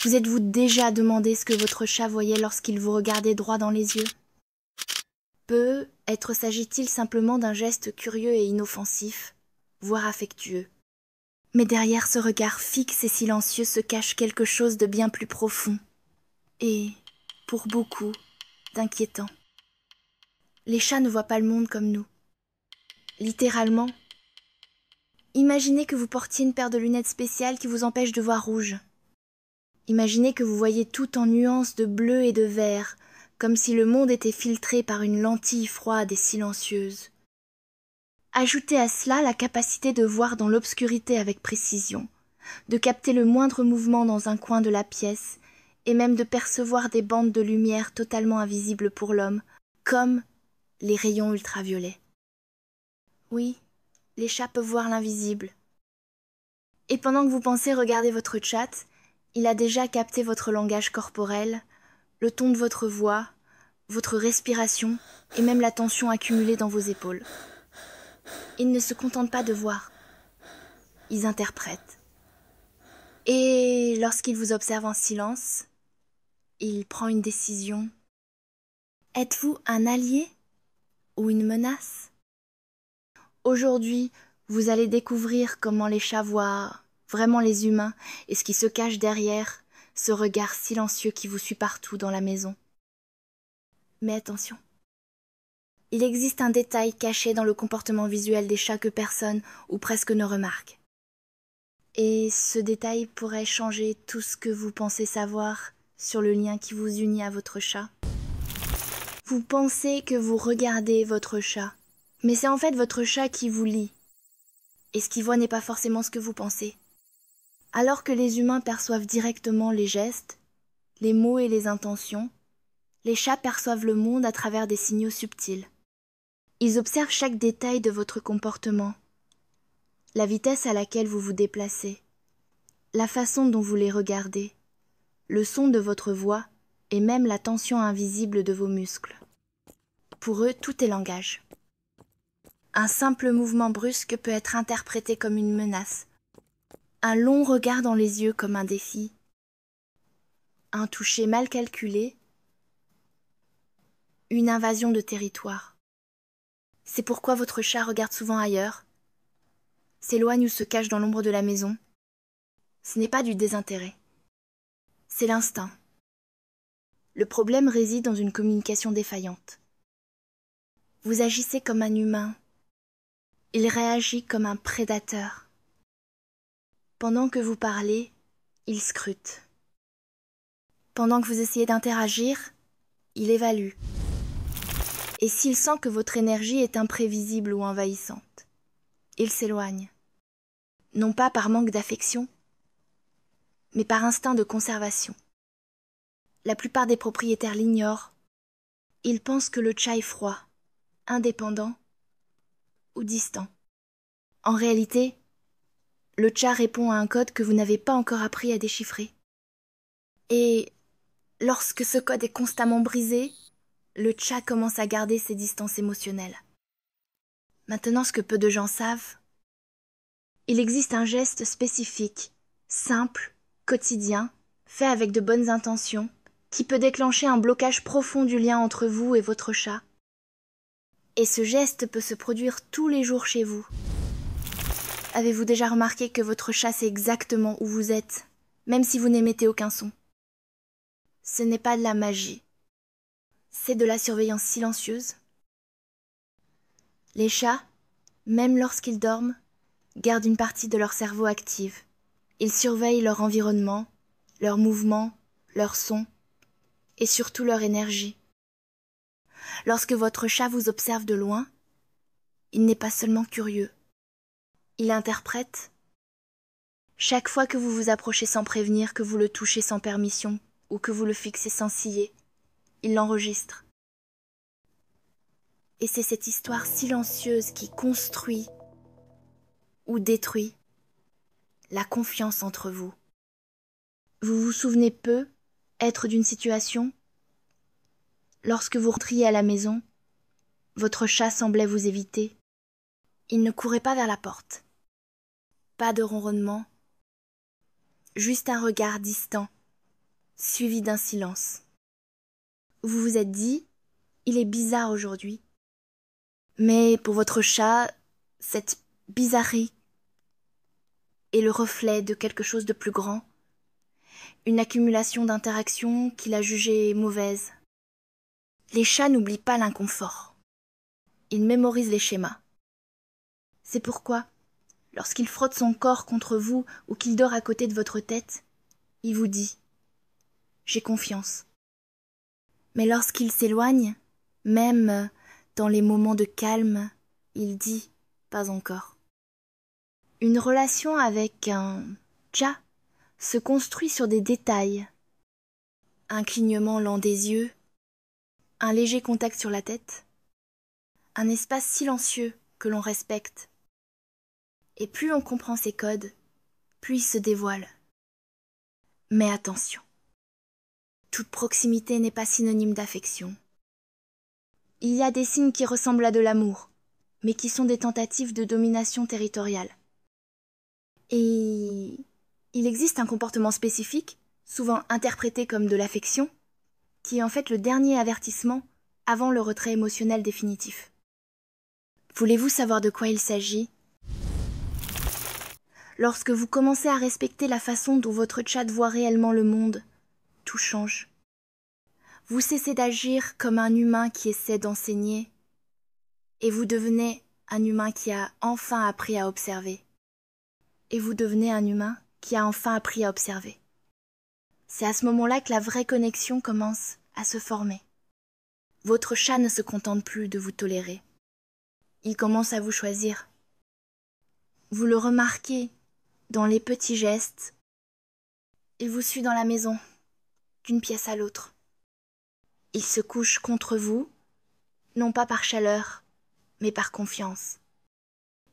Vous êtes-vous déjà demandé ce que votre chat voyait lorsqu'il vous regardait droit dans les yeux? Peut-être s'agit-il simplement d'un geste curieux et inoffensif, voire affectueux. Mais derrière ce regard fixe et silencieux se cache quelque chose de bien plus profond et, pour beaucoup, d'inquiétant. Les chats ne voient pas le monde comme nous. Littéralement. Imaginez que vous portiez une paire de lunettes spéciales qui vous empêchent de voir rouge. Imaginez que vous voyez tout en nuances de bleu et de vert, comme si le monde était filtré par une lentille froide et silencieuse. Ajoutez à cela la capacité de voir dans l'obscurité avec précision, de capter le moindre mouvement dans un coin de la pièce, et même de percevoir des bandes de lumière totalement invisibles pour l'homme, comme les rayons ultraviolets. Oui, les chats peuvent voir l'invisible. Et pendant que vous pensez regarder votre chat, il a déjà capté votre langage corporel, le ton de votre voix, votre respiration et même la tension accumulée dans vos épaules. Ils ne se contentent pas de voir. Ils interprètent. Et lorsqu'il vous observe en silence, il prend une décision. Êtes-vous un allié ou une menace? Aujourd'hui, vous allez découvrir comment les chats voient vraiment les humains et ce qui se cache derrière ce regard silencieux qui vous suit partout dans la maison. Mais attention, il existe un détail caché dans le comportement visuel des chats que personne ou presque ne remarque. Et ce détail pourrait changer tout ce que vous pensez savoir sur le lien qui vous unit à votre chat. Vous pensez que vous regardez votre chat, mais c'est en fait votre chat qui vous lit. Et ce qu'il voit n'est pas forcément ce que vous pensez. Alors que les humains perçoivent directement les gestes, les mots et les intentions, les chats perçoivent le monde à travers des signaux subtils. Ils observent chaque détail de votre comportement, la vitesse à laquelle vous vous déplacez, la façon dont vous les regardez, le son de votre voix et même la tension invisible de vos muscles. Pour eux, tout est langage. Un simple mouvement brusque peut être interprété comme une menace, un long regard dans les yeux comme un défi, un toucher mal calculé, une invasion de territoire. C'est pourquoi votre chat regarde souvent ailleurs, s'éloigne ou se cache dans l'ombre de la maison. Ce n'est pas du désintérêt, c'est l'instinct. Le problème réside dans une communication défaillante. Vous agissez comme un humain, il réagit comme un prédateur. Pendant que vous parlez, il scrute. Pendant que vous essayez d'interagir, il évalue. Et s'il sent que votre énergie est imprévisible ou envahissante, il s'éloigne. Non pas par manque d'affection, mais par instinct de conservation. La plupart des propriétaires l'ignorent. Ils pensent que le chat est froid, indépendant ou distant. En réalité, le chat répond à un code que vous n'avez pas encore appris à déchiffrer. Et lorsque ce code est constamment brisé, le chat commence à garder ses distances émotionnelles. Maintenant, ce que peu de gens savent, il existe un geste spécifique, simple, quotidien, fait avec de bonnes intentions, qui peut déclencher un blocage profond du lien entre vous et votre chat. Et ce geste peut se produire tous les jours chez vous. Avez-vous déjà remarqué que votre chat sait exactement où vous êtes, même si vous n'émettez aucun son? Ce n'est pas de la magie. C'est de la surveillance silencieuse. Les chats, même lorsqu'ils dorment, gardent une partie de leur cerveau active. Ils surveillent leur environnement, leurs mouvements, leurs sons, et surtout leur énergie. Lorsque votre chat vous observe de loin, il n'est pas seulement curieux. Il interprète. Chaque fois que vous vous approchez sans prévenir, que vous le touchez sans permission, ou que vous le fixez sans ciller, il l'enregistre. Et c'est cette histoire silencieuse qui construit ou détruit la confiance entre vous. Vous vous souvenez peu être d'une situation? Lorsque vous rentriez à la maison, votre chat semblait vous éviter. Il ne courait pas vers la porte. Pas de ronronnement, juste un regard distant, suivi d'un silence. Vous vous êtes dit, il est bizarre aujourd'hui. Mais pour votre chat, cette bizarrerie est le reflet de quelque chose de plus grand, une accumulation d'interactions qu'il a jugées mauvaises. Les chats n'oublient pas l'inconfort. Ils mémorisent les schémas. C'est pourquoi, lorsqu'il frotte son corps contre vous ou qu'il dort à côté de votre tête, il vous dit « J'ai confiance ». Mais lorsqu'il s'éloigne, même dans les moments de calme, il dit « Pas encore ». Une relation avec un chat se construit sur des détails. Un clignement lent des yeux, un léger contact sur la tête, un espace silencieux que l'on respecte. Et plus on comprend ces codes, plus ils se dévoilent. Mais attention, toute proximité n'est pas synonyme d'affection. Il y a des signes qui ressemblent à de l'amour, mais qui sont des tentatives de domination territoriale. Et il existe un comportement spécifique, souvent interprété comme de l'affection, qui est en fait le dernier avertissement avant le retrait émotionnel définitif. Voulez-vous savoir de quoi il s'agit ? Lorsque vous commencez à respecter la façon dont votre chat voit réellement le monde, tout change. Vous cessez d'agir comme un humain qui essaie d'enseigner, et vous devenez un humain qui a enfin appris à observer. Et vous devenez un humain qui a enfin appris à observer. C'est à ce moment-là que la vraie connexion commence à se former. Votre chat ne se contente plus de vous tolérer. Il commence à vous choisir. Vous le remarquez dans les petits gestes. Il vous suit dans la maison, d'une pièce à l'autre. Il se couche contre vous, non pas par chaleur, mais par confiance.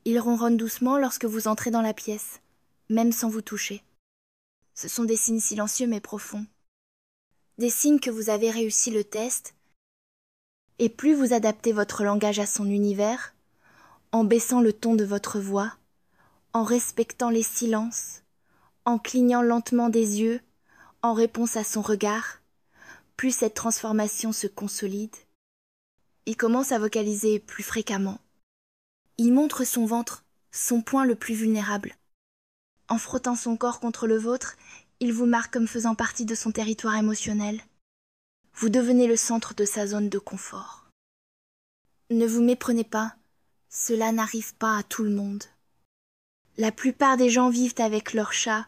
Il ronronne doucement lorsque vous entrez dans la pièce, même sans vous toucher. Ce sont des signes silencieux mais profonds. Des signes que vous avez réussi le test, et plus vous adaptez votre langage à son univers, en baissant le ton de votre voix, en respectant les silences, en clignant lentement des yeux, en réponse à son regard, plus cette transformation se consolide. Il commence à vocaliser plus fréquemment. Il montre son ventre, son point le plus vulnérable. En frottant son corps contre le vôtre, il vous marque comme faisant partie de son territoire émotionnel. Vous devenez le centre de sa zone de confort. Ne vous méprenez pas, cela n'arrive pas à tout le monde. La plupart des gens vivent avec leur chat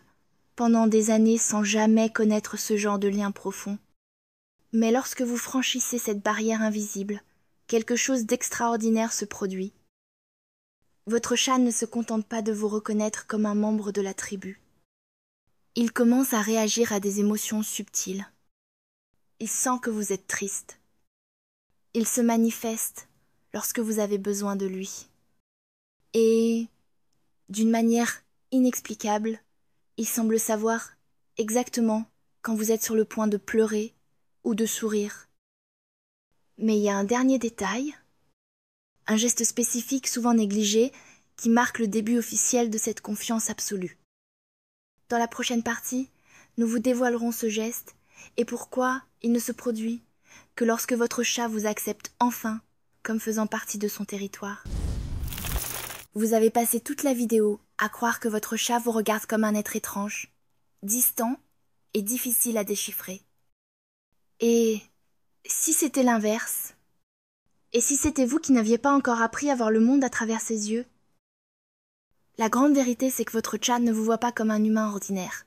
pendant des années sans jamais connaître ce genre de lien profond. Mais lorsque vous franchissez cette barrière invisible, quelque chose d'extraordinaire se produit. Votre chat ne se contente pas de vous reconnaître comme un membre de la tribu. Il commence à réagir à des émotions subtiles. Il sent que vous êtes triste. Il se manifeste lorsque vous avez besoin de lui. Et, d'une manière inexplicable, il semble savoir exactement quand vous êtes sur le point de pleurer ou de sourire. Mais il y a un dernier détail, un geste spécifique souvent négligé qui marque le début officiel de cette confiance absolue. Dans la prochaine partie, nous vous dévoilerons ce geste et pourquoi il ne se produit que lorsque votre chat vous accepte enfin comme faisant partie de son territoire. Vous avez passé toute la vidéo à croire que votre chat vous regarde comme un être étrange, distant et difficile à déchiffrer. Et si c'était l'inverse ? Et si c'était vous qui n'aviez pas encore appris à voir le monde à travers ses yeux ? La grande vérité, c'est que votre chat ne vous voit pas comme un humain ordinaire.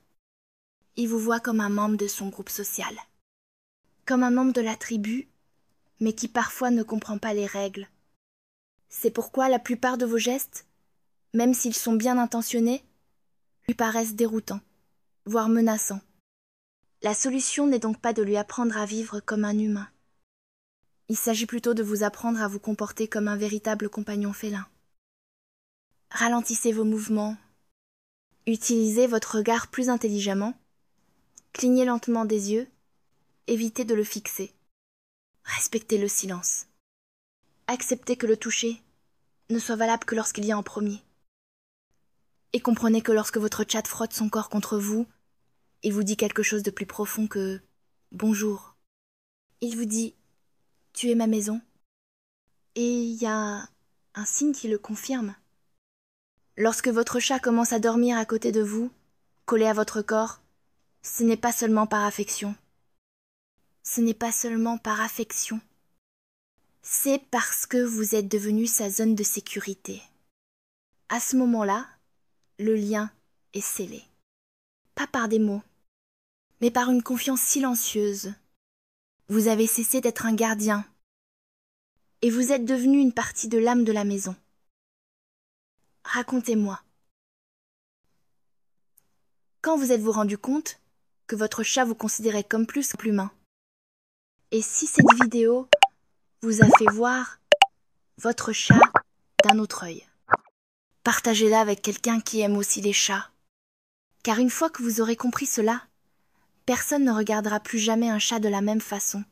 Il vous voit comme un membre de son groupe social. Comme un membre de la tribu, mais qui parfois ne comprend pas les règles. C'est pourquoi la plupart de vos gestes, même s'ils sont bien intentionnés, lui paraissent déroutants, voire menaçants. La solution n'est donc pas de lui apprendre à vivre comme un humain. Il s'agit plutôt de vous apprendre à vous comporter comme un véritable compagnon félin. Ralentissez vos mouvements, utilisez votre regard plus intelligemment, clignez lentement des yeux, évitez de le fixer. Respectez le silence. Acceptez que le toucher ne soit valable que lorsqu'il y a en premier. Et comprenez que lorsque votre chat frotte son corps contre vous, Il vous dit quelque chose de plus profond que « bonjour ». Il vous dit « tu es ma maison ». Et il y a un signe qui le confirme. Lorsque votre chat commence à dormir à côté de vous, collé à votre corps, ce n'est pas seulement par affection. Ce n'est pas seulement par affection. C'est parce que vous êtes devenu sa zone de sécurité. À ce moment-là, le lien est scellé. Pas par des mots, mais par une confiance silencieuse. Vous avez cessé d'être un gardien et vous êtes devenu une partie de l'âme de la maison. Racontez-moi. Quand vous êtes-vous rendu compte que votre chat vous considérait comme plus qu'humain? Et si cette vidéo vous a fait voir votre chat d'un autre œil? Partagez-la avec quelqu'un qui aime aussi les chats. Car une fois que vous aurez compris cela, personne ne regardera plus jamais un chat de la même façon.